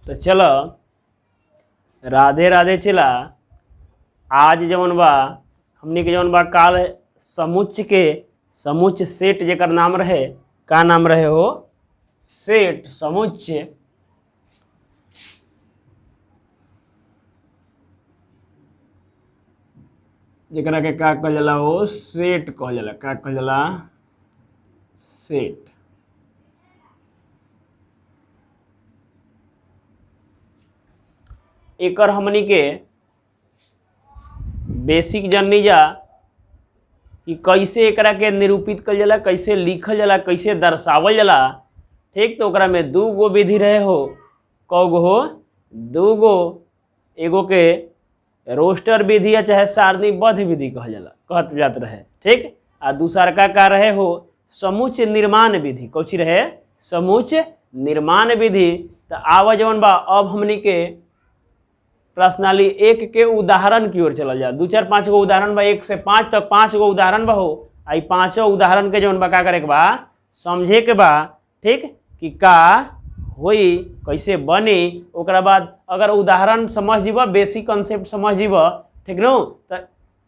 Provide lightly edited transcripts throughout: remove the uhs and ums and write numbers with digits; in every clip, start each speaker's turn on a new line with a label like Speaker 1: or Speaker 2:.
Speaker 1: तो चलो राधे राधे चला। आज जौन बा हमनी के जौन बा काल समुच्च सेट जेकर नाम रहे, का नाम रहे हो? सेट समुच्च। जेकरा के का कहल जाला हो? सेट कहल जाला। का कहल जाला? सेट। एकर हमनी के बेसिक जाननी जा कि कैसे एकरा के निरूपित कल जाला, कैसे लिखल जाला, कैसे दर्शावल जाला। ठीक, तो ओकरा में 2 गो विधि रहे हो। कौगो हो? 2 गो। एगो के रोस्टर विधि या चाहे सारणीबद्ध विधि कहल जाला, कहत जात रहे। ठीक, आ दूसर का रहे हो? समुच्च निर्माण विधि। कौची रहे? समुच्च निर्माण विधि। तो आवा जौन बा अब हमनी के प्रश्नावली 1 के उदाहरण की ओर चलल जा। 2 4 5 गो उदाहरण बा, 1 से 5 तक 5 गो उदाहरण बा हो। आई 5 उदाहरण के जौन बा का करे के बा? समझे के बा। ठीक, कि का होई, कैसे बनी। ओकरा बाद अगर उदाहरण समझ जीव, बेसिक कंसेप्ट समझ जीव, ठीक नो, तो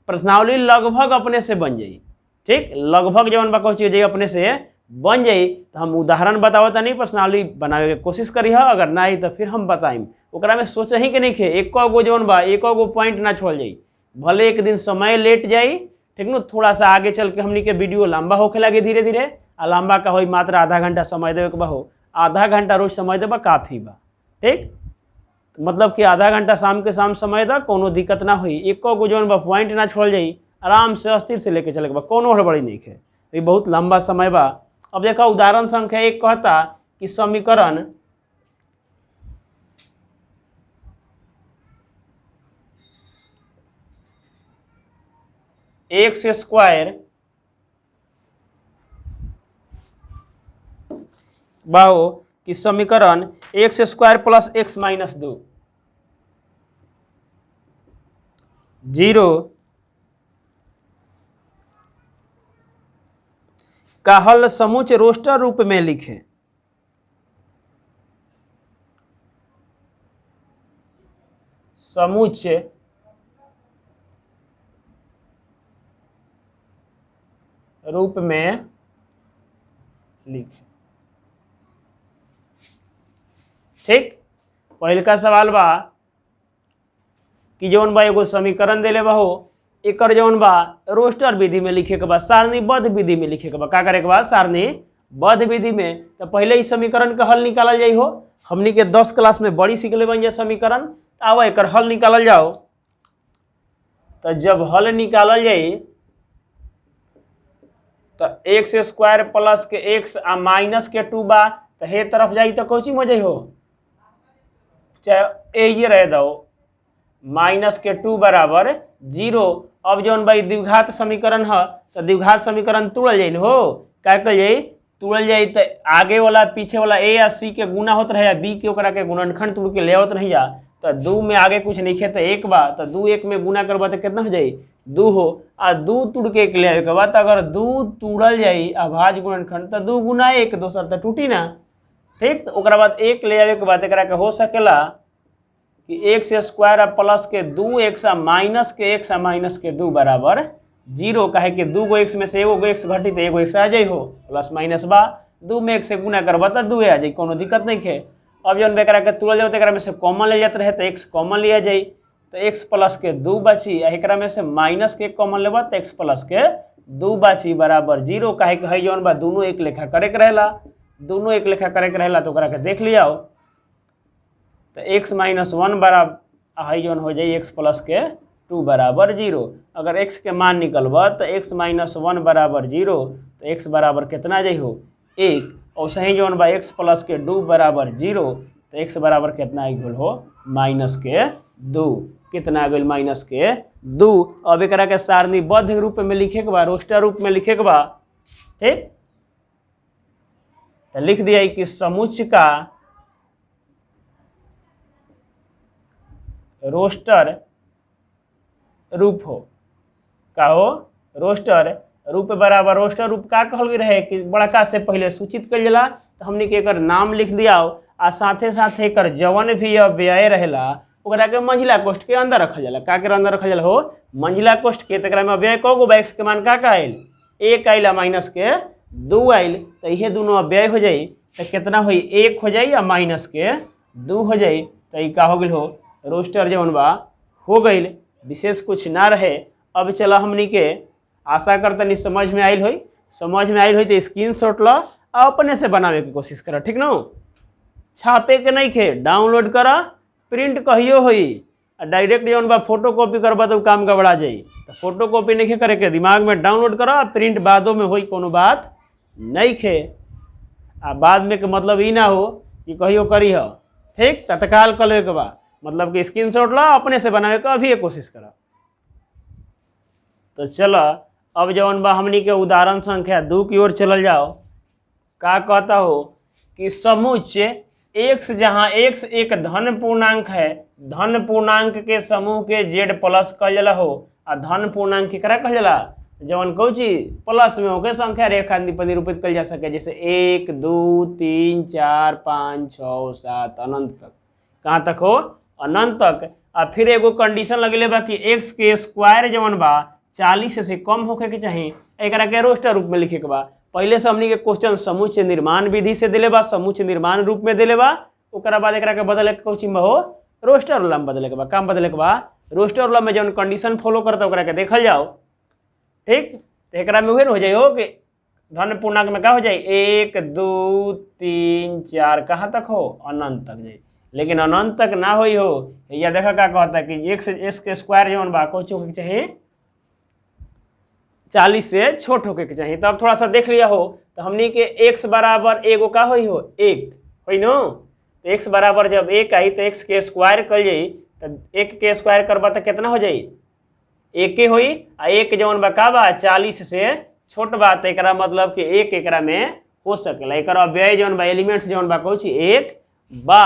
Speaker 1: प्रश्नावली लगभग अपने से बन जाई। ठीक, लगभग जौन बा कौची हो जाई, अपने से बन जाई। तो हम उदाहरण बतावत नहीं, प्रश्नावली बनावे के कोशिश करी है। अगर ना आई तो फिर हम बताइम। ओकरा में सोच ही के नहीं खे, एक गो जौन बा एक गो पॉइंट ना छोड़ जाई। भले एक दिन समय लेट जाई, ठीक नो, थोड़ा सा आगे चल के हमनी के वीडियो लंबा होखे लगे धीरे धीरे। आ लंबा का होई मात्र आधा घंटा समय देवे के बा हो। आधा घंटा रोज समय देबा काफ़ी बा। ठीक, मतलब कि आधा घंटा शाम के शाम समय दा, कोनो दिक्कत ना हुई। एक गो जौन बा पॉइंट ना छोड़ जाई, आराम से अस्थिर से लेके चले के बा, कोनो हड़बड़ी नहीं है। ये बहुत लंबा समय बा। अब देखा उदाहरण संख्या 1 कहता कि समीकरण एक्स स्क्वायर बाहो कि समीकरण x square plus x minus 2 0 का हल समुच्च रोस्टर रूप में लिखें। समुच्च रूप में लिखें। ठीक, पहले का सवाल बा कि जौन बा एगो समीकरण देले बा हो, एकर जौन बा रोस्टर विधि में लिखे के बा, सारणीबद्ध विधि में लिखे के बा। का करे के बा? सारणीबद्ध विधि में। तो पहले इस समीकरण का हल निकालल जाई हो। हमनी के 10 क्लास में बड़ी सीखले बन जाए समीकरण। आओ एकर हल निकालल जाओ। तो जब हल निकालल जाई तो एक्स स्क्वायर प्लस के एक्स आ माइनस के 2 बा, तो हे तरफ जाई तो कौची हो जाई हो? चाहे ये रह दो माइनस के 2 बराबर 0। अब जौन भाई द्विघात समीकरण है, तो द्विघात समीकरण तोड़ल जाई हो। क्या कल जाई? तोड़ल जाई। तो आगे वाला पीछे वाला ए या सी के गुना होत रहे, बी के ओकरा के गुणनखंड तोड़ के ले आवत रही जा। तो 2 में आगे कुछ नहीं खे, तो 1 बा, तो 2 1 में गुना करबा तो कितना हो जाई? 2 हो। आ 2 तोड़ के 1 ले आवे के बाद, अगर 2 तोड़ल जाई अभाज्य गुणनखंड, तो 2 गुना 1 दोसर तो टूटी ना। ठीक, तो ओकरा बाद 1 ले आवे के बाद एकरा के हो सकेला कि एक्स स्क्वायर प्लस के 2 एक्स माइनस के एक्स माइनस के 2 बराबर 0। काहे कि 2 गो एक्स में से 1 गो एक्स घटी तो 1 गो एक्स आ जाई हो। प्लस माइनस बा, 2 में 1 से गुना करबा तो 2 आ जाई, कोनो दिक्कत नहीं है। अब जौन एकरा के तोड़ल जाओ तो एकरा में से कॉमन ले जाते रहे, तो एक्स कॉमन लिया जाई, तो एक्स प्लस के 2 बची। एकरा में से माइनस के 1 कॉमन लेबा तो एक्स प्लस के 2 बची बराबर 0। काहे कि है जौन बा दोनों एक लेखा करे के रहेला, दोनों एक लेखा करे के रहेला। तो ओकरा के देख लियाओ, तो x माइनस 1 बराबर है जौन हो जाए x प्लस के 2 बराबर 0। अगर x के मान निकलबा तो x माइनस 1 बराबर 0, तो x बराबर कितना जाइ हो? 1। और सही जौन बा x प्लस के 2 बराबर 0, तो x बराबर कितना आ गल हो? माइनस के 2। कितना आ गल? माइनस के 2। अब एकरा के सारणीबद्ध रूप में लिखे के बा, रोस्टर रूप में लिखे के बा। ठीक, तो लिख दिया कि समुच्च का रोस्टर रूप हो। का हो? रोस्टर रूप बराबर रोस्टर रूप का कहल रहे कि बड़का से पहले सूचित कर जाला, तो हमने के एकर नाम लिख दिया आ साथे साथ एकर जवन भी व्यय रहेला ओकरा के मंझिला कोष्ठ के अंदर रखल जाला। का के अंदर रखल जाला हो? मंझिला कोष्ठ के। तकरा में व्यय कगो बा? x के मान का आइल? 1 आइल आ माइनस के 2 आइल। तो इहे दोनों अव्यय हो जाई तो कितना होई? 1 हो जाई आ माइनस के 2 हो जाई। तो ई का हो गइल हो? रोस्टर जवन बा हो गइल। विशेष कुछ ना रहे। अब चला हमनी के आशा करतनी समझ में आइल होई। समझ में आइल होई तो स्क्रीनशॉट ला आ अपने से बनावे की कोशिश करा, ठीक ना? छापे के नहीं खे, डाउनलोड करा, प्रिंट कहियो होई। डायरेक्ट जौन बा फोटो कॉपी करबा तो काम गबड़ा जाई। तो फोटो कॉपी नहीं करे के, दिमाग में डाउनलोड करा, प्रिंट बादों में होई, कोनो बात नहीं खे। आ बाद में के मतलब ई ना हो कि कहियो करी हो, ठीक? तत्काल कर लेवे के बा, मतलब कि स्क्रीनशॉट ला अपने से बनावे के अभी कोशिश करा। तो चला अब जौन बा हमनी के उदाहरण संख्या 2 की ओर चलल जाओ। का कहता हो कि समुच्चय x, जहाँ x एक धन पूर्णांक है, धन पूर्णांक के समूह के z प्लस कहल जाला हो। आ धन पूर्णांक केकरा कहल जाला? जवन कहू चीज प्लस में होके संख्या रेखा निरूपित कल जा सके, जैसे 1 2 3 4 5 6 7 अनंत तक। कहाँ तक हो? अनंत तक। आ फिर एगो कंडीशन लगेले बा कि x के स्क्वायर जवन बा 40 से कम होके के चाहिए। एकरा के रोस्टर रूप में लिखे के बा। पहले से हमनी के क्वेश्चन समुच्चय निर्माण विधि से दिले बा, समुच्चय निर्माण रूप में दिले बा। ओकरा बाद एकरा के बदले के कोची में हो? रोस्टर वाला में बदले के बा। काम बदले के बा रोस्टर वाला में जौन कंडीशन फॉलो करता ओकरा के देखल जाओ, ठीक? तो एकरा में उहे हो जाए हो कि धन पूर्णांक में का हो जाए? 1 2 3 4 कहाँ तक हो? अनंत तक जाए। लेकिन अनंत तक ना होई हो। या देखा का कहता कि x के स्क्वायर जौन बा कोची होके चाहिए? 40 से छोट होके के चाहिए। तो अब थोड़ा सा देख लिया हो तो हमनी के x बराबर एगो का होई हो? 1 होई नो। तो x बराबर जब 1 आई तो x के स्क्वायर कर जाई। तो 1 के स्क्वायर करबा तो कितना हो जाई? 1 के होई। आ 1 जौन बा का बा 40 से छोट बा। तो एकरा मतलब कि 1 एकरा में हो सकेला। एकरा अव्यय जौन बा एलिमेंट्स जौन बा कहू छी 1 बा।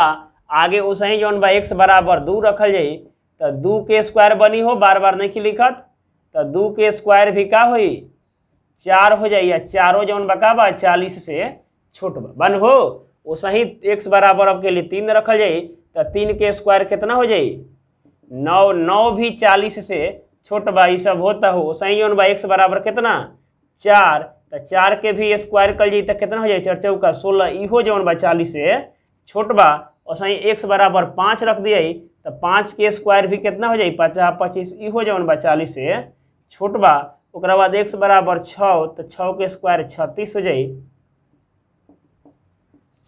Speaker 1: आगे उसही जौन बा x बराबर 2 रखल जाई। तो 2 के स्क्वायर बनी हो, बार बार नहीं लिखत। तो 2 के स्क्वायर भी का होई? 4 हो जाई। 4 जौन बा का बा 40 से छोट बा बन हो। उसही x बराबर अब के लिए 3 रखल जाई। तो 3 के स्क्वायर कितना हो जाई? 9। 9 भी 40 से छोट बा, ई सब होता हो। उसही जौन बा x बराबर कितना? 4। तो 4 के भी स्क्वायर कर जाई तो कितना हो जाई? 4 चौका 16। इहो जौन बा 40 से छोट बा। उसही x बराबर 5 रख दिया। तो 5 के स्क्वायर भी कितना हो जाई? 50 25। इहो जौन बा 40 से छोट बा। ओकरा बाद x बराबर 6। तो 6 के स्क्वायर 36 हो जाई।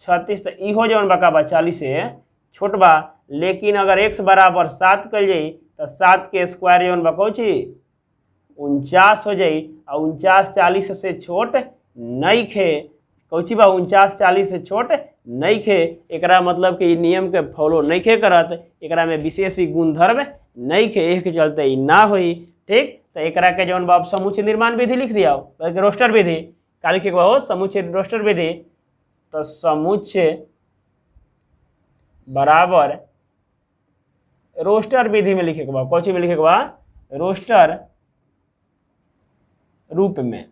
Speaker 1: 36। तो इहो जौन बा का बा 40 से छोट बा। लेकिन अगर x बराबर 7 कर जाई तो 7 के स्क्वायर जौन बा कहू छी 49 हो जाई। और 49 40 से छोट नहीं खे। कहू छी बा 49 40 से छोट नहीं खे। एकरा मतलब कि नियम के फॉलो नहीं खे करत। एकरा में विशेष गुणधर्म नहीं खे, एक चलते ई ना होई, ठीक? तो एकरा के जौन बा समुच्चय निर्माण विधि लिख दिया, रोस्टर विधि का लिखे के बा हो? समुच्चय रोस्टर विधि। तो समुच्चय बराबर रोस्टर विधि में लिखे के बा। कौची में लिखे के बा? रोस्टर रूप में।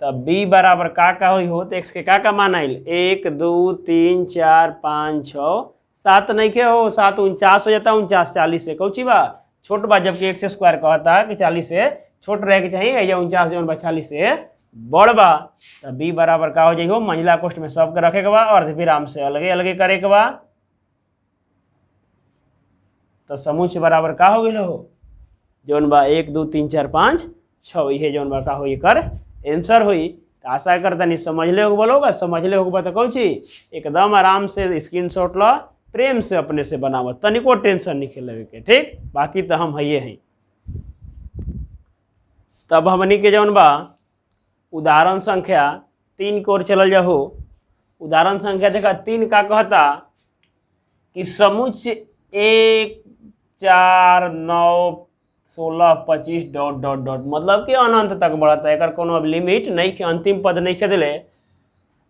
Speaker 1: तब b बराबर का हुई हो? तो x के का मान आइल? 1 2 3 4 5 6 7 नहीं के हो। 7 49 हो जाता। 49 40 से कौची बा छोट बा, जबकि x स्क्वायर कहता है कि 40 से छोट रहे के चाहिए। या 49 जौन बा 40 से बड़ बा। तब b बराबर का हो जाई हो? मंझिला कोष्ठ में सब के रखे के बा, अर्धविराम से अलगे अलगे करे के बा। तो समुच्चय बराबर का हो गइल हो? जौन बा 1 2 3 4 5 6 इहे जौन बा का होई कर आंसर हुई। तो आशा करता नहीं समझ ले होगा। समझ ले होगा तो कहू छी एकदम आराम से स्क्रीनशॉट ला, प्रेम से अपने से बनाव, तनिको टेंशन नहीं खेले के, ठीक? बाकी तो हम हइये हैं। तब हमनी के जौन बा उदाहरण संख्या 3 की ओर चलल जाओ। उदाहरण संख्या देखा 3 का कहता कि समुच्चय 1 4 9 16 25 डॉट डॉट डॉट मतलब कि अनंत तक बढ़ता है। एकर कोनो अब लिमिट नहीं खे, अंतिम पद नहीं खे दिले।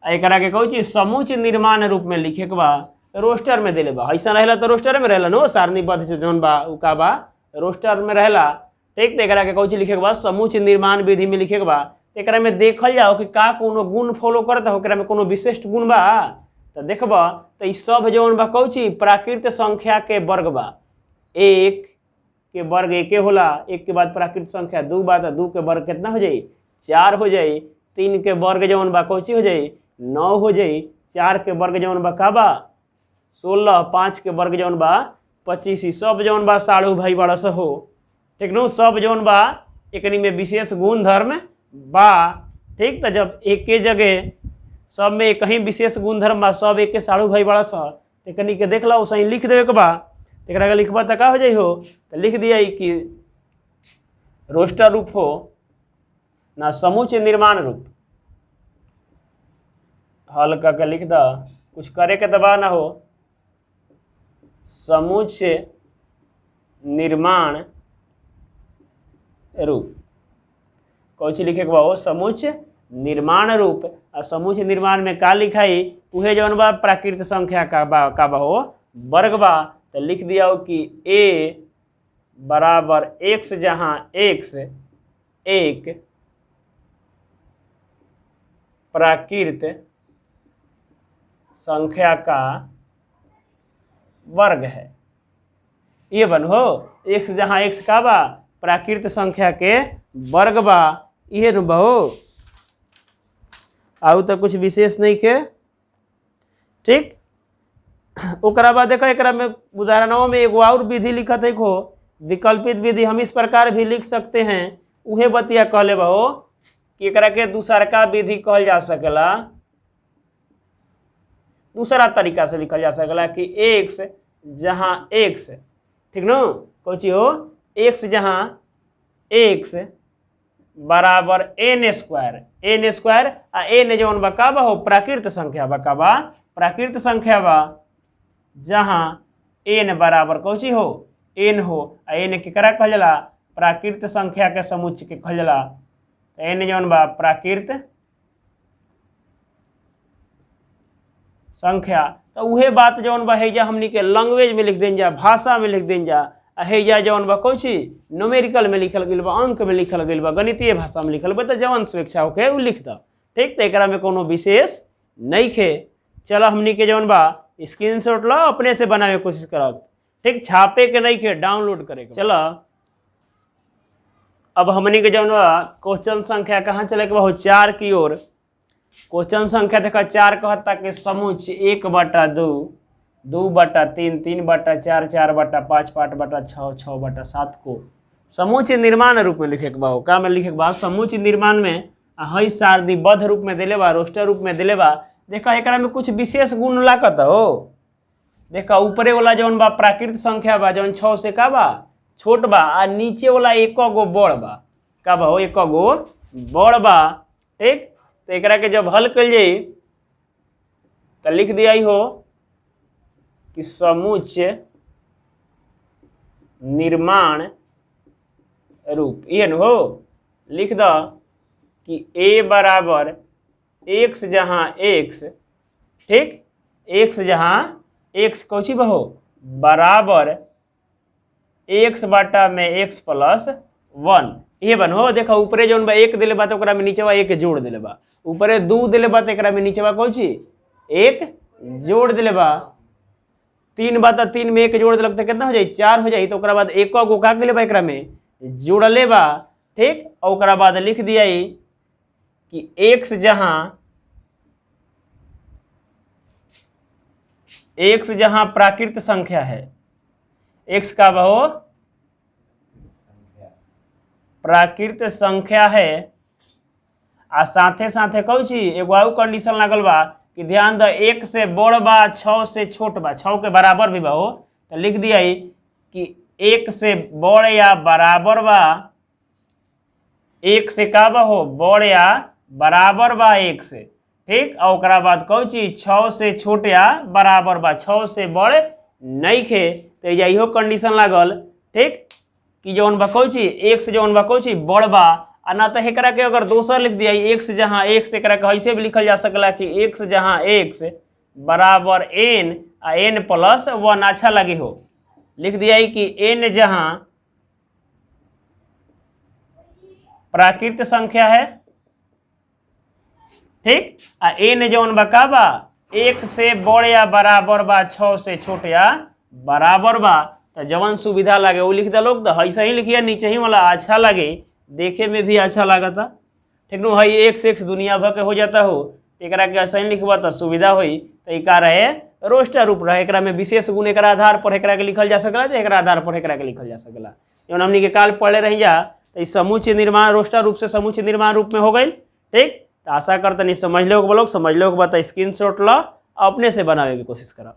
Speaker 1: एकरा के कहू छी समुच्चय निर्माण रूप में लिखे के बा, रोस्टर में दिले बा। ऐसा रहेला तो रोस्टर में रहेला नो, सारणीबद्ध से जौन बा उ का बा रोस्टर में रहेला, ठीक? तो एकरा के कहू छी लिखे के बा समुच्चय निर्माण विधि में लिखे के बा। तो एकरा में देखल जाओ कि का कोनो गुण फॉलो करता हो, एकरा में कोनो विशिष्ट गुण बा। तो देखबा तो ई सब जौन बा कौची प्राकृत संख्या के वर्ग बा। एक के वर्ग एके होला, एक के बाद प्राकृत संख्या दू बा तो दू के वर्ग कितना हो जाई 4 हो जाई। 3 के वर्ग जौन बा कौची हो जाई 9 हो जाई। 4 के वर्ग जौन बा का बा 16। 5 के वर्ग जौन बा 25। ई सब जौन बा साढ़ू भाई बड़ा सा हो, ठीक नो। सब जौन बा एकनी में विशेष गुण धर्म बा, ठीक। तो जब एक जगह सब में एक ही विशेष गुण धर्म बा, सब एक साढ़ू भाई बड़ा सा, एकनी के देख ला सही लिख देवे के बा। एकरा के लिखबा त का हो जाई हो, तो लिख दिया कि रोस्टर रूप हो ना समुच्चय निर्माण रूप। हल करके लिख दा, कुछ करे के दबा ना हो। समुच्चय निर्माण रूप कौची लिखे के बा हो समुच्चय निर्माण रूप। और समुच्चय निर्माण में का लिखाई उहे जौन बा प्राकृत संख्या का बा हो वर्ग बा। तो लिख दिया हो कि a बराबर x, जहां x एक प्राकृत संख्या का वर्ग है। ये बन हो x जहां x का बा प्राकृत संख्या के वर्ग बा। ये नु बहो आउ तो कुछ विशेष नहीं के, ठीक। ओकरा बाद देखो एकरा में उदाहरणों में एगो और विधि लिखत है को विकल्पित विधि। हम इस प्रकार भी लिख सकते हैं। उहे बतिया कहले बहो कि एकरा के दूसरका विधि कहल जा सकेला। दूसरा तरीका से लिखल जा सकेला कि x जहां x, ठीक नो। कौची हो x जहां x बराबर n स्क्वायर आ n जौन बा का बा हो प्राकृत संख्या बा। का बा प्राकृत संख्या बा जहां n बराबर कौची हो n हो। आ n केकरा कहल जाला प्राकृत संख्या के समुच्चय के कहल जाला। तो n जौन बा प्राकृत संख्या। तो उहे बात जौन बा हैजा हमनी के लैंग्वेज में लिख दें जा, भाषा में लिख दें जा। हैजा जौन बा कौची न्यूमेरिकल में लिखल गइल बा, अंक में लिखल गइल बा, गणितीय भाषा में लिखल बा। तो जवन स्वेच्छा होके उ लिख द, ठीक। तो एकरा में कोनो विशेष नहीं खे। चलो हमनी के जौन बा स्क्रीनशॉट लो, अपने से बनावे कोशिश करब, ठीक। छापे के नहीं खे, डाउनलोड करे के। चलो अब हमनी के जौन बा क्वेश्चन संख्या कहाँ चले के बा हो 4 की ओर। क्वेश्चन संख्या देखा 4 कहता कि समुच्चय 1/2, 2/3, 3/4, 4/5, 5/6, 6/7 को समुच्चय निर्माण रूप में लिखे के बा हो। का में लिखे के बा समुच्चय निर्माण में हई सारणीबद्ध रूप में दिले बा, रोस्टर रूप में दिले बा। देखा एकरा में कुछ विशेष गुण लागत हो। देखा ऊपरे वाला जौन बा प्राकृत संख्या बा जौन 6 से का बा छोट बा, आ नीचे वाला 1 गो बड़ बा। का बा हो 1 गो बड़ बा, ठीक। तो एकरा के जब हल कल जाई तो लिख दिया हो कि समुच्चय निर्माण रूप। ये हो लिख द कि a बराबर x जहां x, ठीक। x जहां x कौची बहो बराबर x बटा में x + 1। ये बन हो। देखो ऊपरे जौन बा 1 दिले बा तो ओकरा में नीचेवा 1 जोड़ दिले बा। ऊपरे 2 दिले बा तो एकरा में नीचेवा कौची 1 जोड़ दिले बा। 3 बा तो 3 में 1 जोड़ दिलक तो कितना हो जाई 4 हो जाई। तो ओकरा बाद 1 गो का के बा एकरा में जोड़ले बा, ठीक। और ओकरा बाद लिख दिया कि x जहां प्राकृत संख्या है, x का बहो प्राकृत संख्या है। आ साथे साथे कौची एगो आउ कंडीशन लागल बा कि ध्यान द 1 से बड़ बा 6 से छोट बा, 6 के बराबर भी बा हो। तो लिख दिया कि 1 से बड़ या बराबर बा, 1 से का बा हो बड़ या बराबर बा 1 से, ठीक। और ओकरा बाद कौची 6 से छोट या बराबर बा, 6 से बड़ नहीं खे। तो इहो कंडीशन लागल, ठीक, कि जौन बा कौची 1 से जौन बा कौची बड़ बा। आ ना तो एकरा के अगर दोसर लिख दिया 1 जहां x, एकरा के ऐसे भी लिखल जा सकला कि x जहां x बराबर n आ n + 1। अच्छा लगे हो लिख दिया कि n जहां प्राकृत संख्या है ठीक। आ एन जौन बा का बा 1 से बड़ या बराबर बा 6 से छोट या बराबर बा। तो जवन सुविधा लगे वो लिख दे लोग। तो ऐसा ही लिखिए नीचे ही वाला अच्छा लगे, देखे में भी अच्छा लागता। ठीक नु है एक से एक दुनिया भर के हो जाता हो, एक के ऐसा ही लिखबा तो सुविधा हुई। तो एक रहे रोस्टर रूप रहे, एक में विशेष गुण एक आधार पर एक के लिखल जा सकला, एक आधार पर एक के लिखल जा सकला। जौन हमनी के काल पढ़े रही जा तो समूचे निर्माण रोस्टर रूप से समूचे निर्माण रूप में हो गई। ठीक। तो आशा करते नहीं समझ लो लोग, समझ लो बता स्क्रीनशॉट लो, अपने से बनावे की कोशिश करो।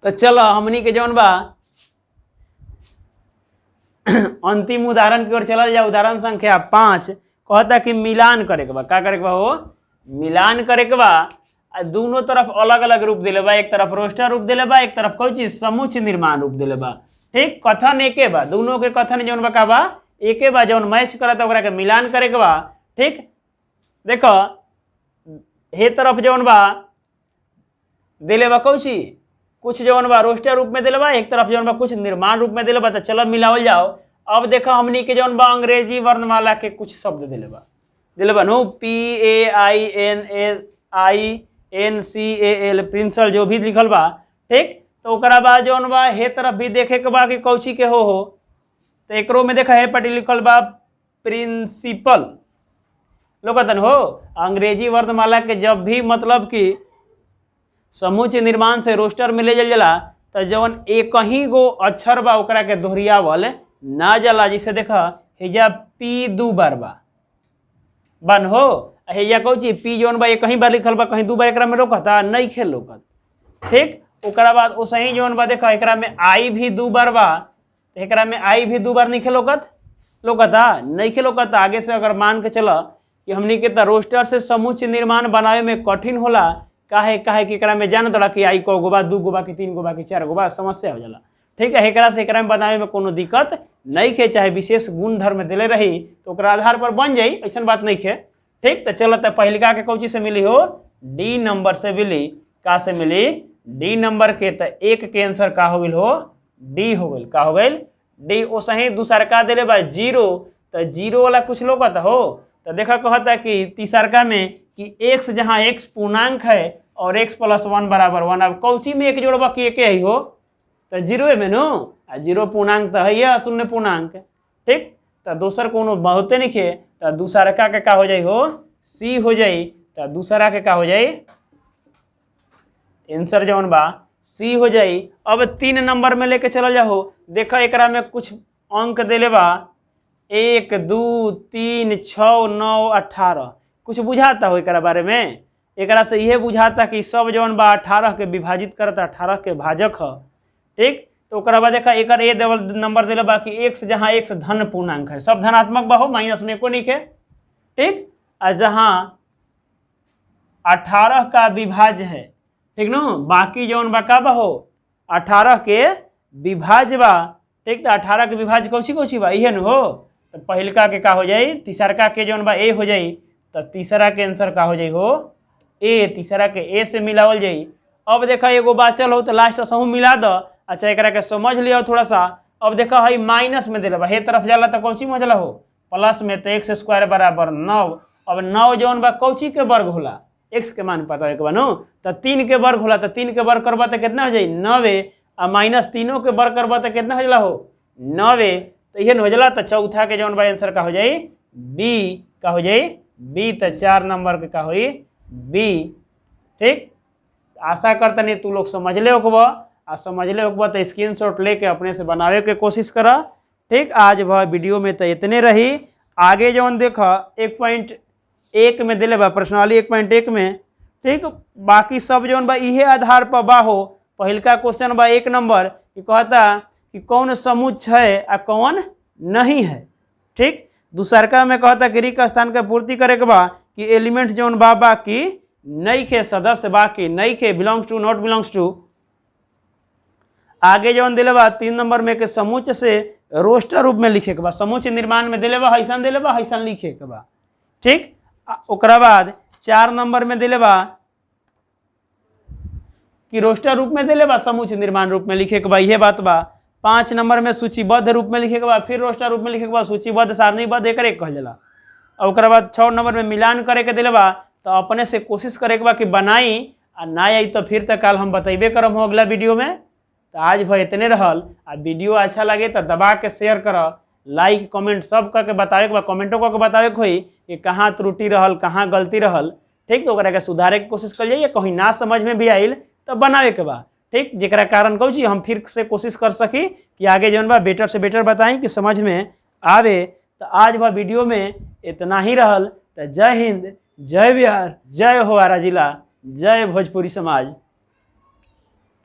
Speaker 1: तो चलो हमनी के जौन बा अंतिम उदाहरण की ओर चला जाए। उदाहरण संख्या 5 कहता कि मिलान करे के बा। का करे के बा हो? मिलान करे के बा। दोनों तरफ अलग अलग रूप दिले बा, एक तरफ रोस्टर रूप दिले बा, एक तरफ कोई चीज समूच निर्माण रूप दिले बा। ठीक। कथन एके बा, दोनों के कथन जौन बा का बा एके बा, जौन मैच करता ओकरा के मिलान करे के बा। ठीक। देखो हे तरफ जौन बा दिले बा कौची कुछ जौन बा रोस्टर रूप में दिले बा, एक तरफ जौन बा कुछ निर्माण रूप में दिले बा। तो चलो मिलावल जाओ। अब देखो हमनी के जौन बा अंग्रेजी वर्णमाला के कुछ शब्द दिले बा नो PAINCAL प्रिंसल जो भी लिखल बा। ठीक। तो ओकरा बाद जौन बा हे तरफ भी देखे के बा कि कौची के हो। तो एकरो में देखा है पटी लिखल बा प्रिंसिपल लोगतन हो। अंग्रेजी वर्णमाला के जब भी मतलब कि समूचे निर्माण से रोस्टर में ले जल जला तो जवन एक ही गो अक्षर बा ओकरा के दोहरियावल ना जला। जिसे देखा हेजा P 2 बार बन हो, हेजा कौची P जौन बा एक ही बार लिखल बा, कहीं 2 बार एकरा में रोकता नहीं खेल लोकत। ठीक। ओकरा बाद ओसे ही जौन बा देखा एकरा में I भी 2 बार बा, एकरा में I भी 2 बार नहीं खेलोकत लोकता नहीं खेलोकत। आगे से अगर मान के चला कि हमनी के रोस्टर से समूचे निर्माण बनावे में कठिन होला। काहे कि एकरा में जान तोड़ा कि आई को गोबा 2 गोबा कि 3 गोबा कि 4 गोबा समस्या हो जाला। ठीक है। एकरा से एकरा में बनावे में कोनो दिक्कत नहीं खे, चाहे विशेष गुण धर्म दिले रही तो ओकरा आधार पर बन जाई, ऐसा बात नहीं खे। ठीक। तो चलो तो पहलिका के कौची से मिली हो? डी नंबर से मिली। का से मिली? डी नंबर के। तो एक के आंसर का हो गई हो? डी हो गई। का हो गई? डी। ओसा ही दूसरका दिले बा 0। तो 0 वाला कुछ लोग हो। तो देखा कहता कि तीसरका में कि x जहाँ x पूर्णांक है और x + 1 बराबर 1। अब कौची में एक जोड़बा कि एक ही हो? तो 0 में नो 0 पूर्णांक तो है या शून्य पूर्णांक। ठीक। तो दूसर कोनो बहुते नहीं खे। तो दूसरका के का हो जाई हो? C हो जाई। तो दूसरा के का हो जाई? आंसर जौन बा C हो जाई। अब 3 नंबर में लेके चला जाओ। देखो एकरा में कुछ अंक दिले बा 1 2 3 6 9 18। कुछ बुझाता हो एकरा बारे में? एकरा से यह बुझाता कि सब जौन बा 18 के विभाजित करता 18 के भाजक है। ठीक। तो ओकरा बाद देखा एक नंबर दिले बा कि x जहाँ x धन पूर्णांक है, सब धनात्मक बा हो, माइनस में एको नहीं है। ठीक। और जहाँ 18 का विभाज्य है। ठीक नो, बाकी जौन बा का बा हो 18 के विभाज्य बा। ठीक। तो 18 के विभाज्य कौची बा इहे न हो। तो पहलका के का हो जाई? तीसरका के जौन बा ए हो जाई। तो तीसरा के आंसर का हो जाई हो? ए। तीसरा के ए से मिलावल जाई। अब देखा एगो बाचल हो तो लास्ट समूह मिला दो। अच्छा एकरा के समझ लिया थोड़ा सा। अब देखा है माइनस में दिला बा, हे तरफ जाला तो कौची में जाला हो? प्लस में। तो x² बराबर 9। अब 9 जौन बा कौची के वर्ग होला? x के मान पता है नो। तो 3 के वर्ग होला। तो 3 के वर्ग करबा तो कितना हो जाई? 9। और माइनस 3 के वर्ग करबा तो कितना हो जाला हो? 9। तो यह हो जाला। तो चौथा के जौन बा आंसर का हो जाई? बी। का हो जाई? बी। तो 4 नंबर के का होई? बी। ठीक। आशा करता नहीं तू लोग समझ ले होकबा। आ समझ ले होकबा तो स्क्रीनशॉट लेके अपने से बनावे के कोशिश करा। ठीक। आज वह वीडियो में तो इतने रही। आगे जौन देखा 1.1 में दिले बा प्रश्नावली 1.1 में। ठीक। बाकी सब जौन बा इहे आधार पर बा हो। पहलका क्वेश्चन बा 1 नंबर कि कहता कि कौन समुच्च है आ कौन नहीं है। ठीक। दूसरका में कहता कि रिक्त स्थान का पूर्ति करे के बा कि एलिमेंट जौन बा की नहीं खे, सदस्य बाकी नहीं खे, belongs to not belongs to. आगे जौन दिले बा 3 नंबर में के समूच से रोस्टर रूप में लिखे के बा। समूच निर्माण में दिले बा हैसन दिले बा, हैसन लिखे के बा। ठीक। ओकरा बाद 4 नंबर में दिले बा कि रोस्टर रूप में दिले बा, समूच निर्माण रूप में लिखे के बा, यह बात बा। 5 नंबर में सूचीबद्ध रूप में लिखे के बा, फिर रोस्टर रूप में लिखे के बा, सूचीबद्ध सारणीबद्ध एक कहल जाला। और ओकरा बाद 6 नंबर में मिलान करे के दिले बा तो अपने से कोशिश करे के बा कि बनाई, आ ना आई तो फिर तक कल हम बतेबे करम हो अगला वीडियो में। तो आज भाई इतने रहल। आ वीडियो अच्छा लगे तो दबा के शेयर कर, लाइक कमेंट सब करके बतावे के बा, कमेंटों करके बतावे के होई कि कहाँ त्रुटि रहल, कहाँ गलती रहल। ठीक, तो ओकरा के सुधारे के कोशिश कर जाइए, कहीं ना समझ में भी आइल तो बनावे के बा। ठीक, जेकरा कारण कहूँ हम फिर से कोशिश कर सकी कि आगे जौन बा बेटर से बेटर बताएं कि समझ में आवे। तो आज बा वीडियो में इतना ही रहल। तो जय हिंद, जय बिहार, जय हो आरा जिला, जय भोजपुरी समाज।